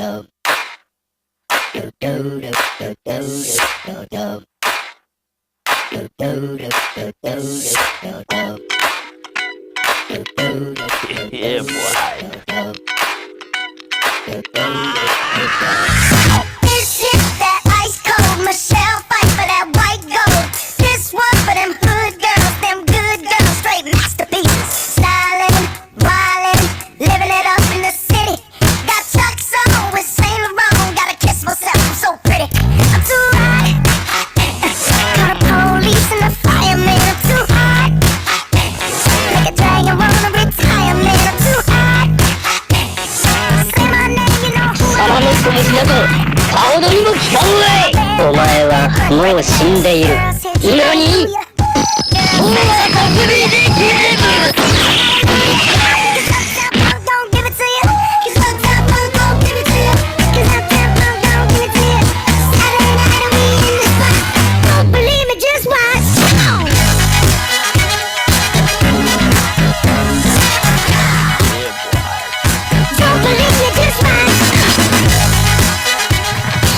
Yeah, boy. This hit that ice cold Michelle fight for that white gold. This one for them hood girls, them good girls, straight masterpieces. Styling, wildin', living it up in the city. Got Chuck's on with Saint Laurent. Gotta kiss myself, I'm so pretty. I'm too hot. Call the police and the fireman. I'm too hot. Make a dragon wanna retire, man. I'm too hot. Say my name, you know who サラメコ虫だと顔取りも効かんわい。お前はもう死んでいる。何？お前は確認できねえ。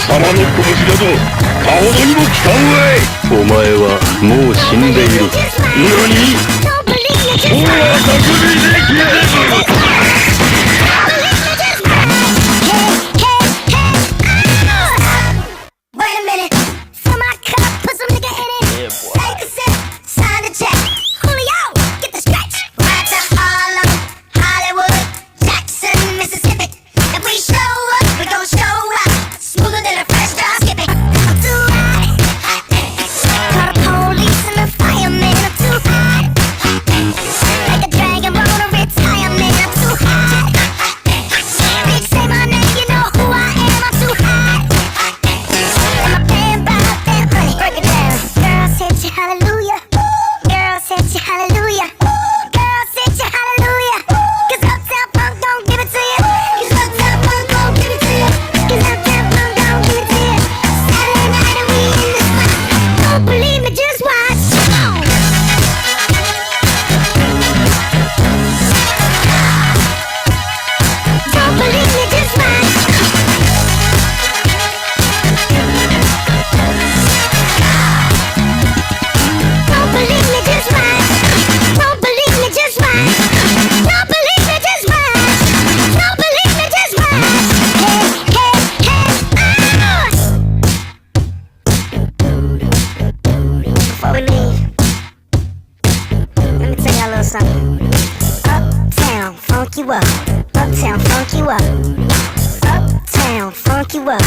サラメッコ虫だと顔取りも効かんわい。お前はもう死んでいる。何？お前は確認できねえ。Wait a minute, fill my cup, put some nigga in it. Yeah, boy. Take a sip, sign the check. Julio, get the stretch. Right to Harlem, Hollywood, Jackson, Mississippi. If we show up, we gon' show out. Smoother than a fresh drop skipping. I'm too hot. Call the police and the fireman. I'm too hot. Like a dragon, wanna retire, man. I'm too hot. Bitch, say my name, you know who I am. I'm too hot. And my pen by that honey. Break it down. Girls hit you, hallelujah. Girls hit you, hallelujah. Girls hit you, hallelujah. 'Cause Uptown Funk don't give it to you. 'Cause Uptown Funk don't give it to you. 'Cause Uptown Funk don't give it to you. Saturday night and we in the spot. Don't believe me, just watch. Don't believe me, just watch. Don't believe me, just watch. Don't believe me, just watch. Don't believe me, just watch. Don't believe me, just watch. Hey, hey, hey, Before we leave, let me tell y'all a little something. Uptown, funk you up. Uptown, funk you up. Uptown, funk you up.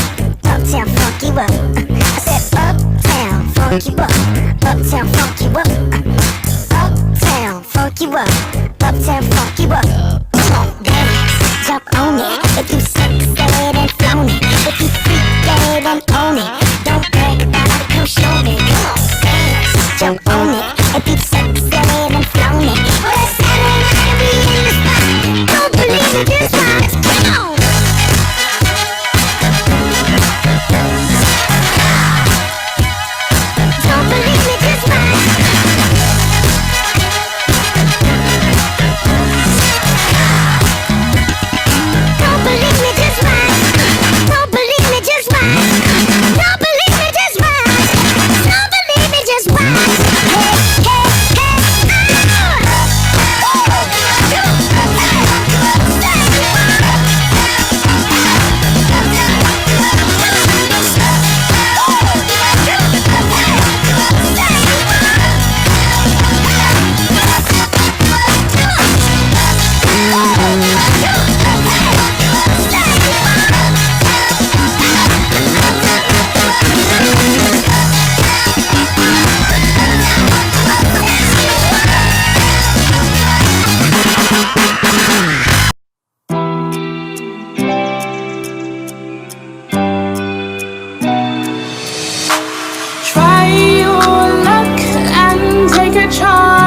Uptown, funk you up. I said uptown, funk you up. Uptown, funk you up. Uptown, funk you up. Uptown, funk you up. Come on, dance, jump on it. If you suck, and flown it. If you freak dead and own it. Don't brag about it, come show me. Come on, dance, jump on it. If you suck, and flown it. Well, it's Saturday night and we in the spot. Don't believe me, just watch. Come on. Don't believe me, just watch. Don't believe me, just watch. Don't believe me, just watch. Don't believe me, just watch. Don't believe me, just watch. Try your luck and take a chance.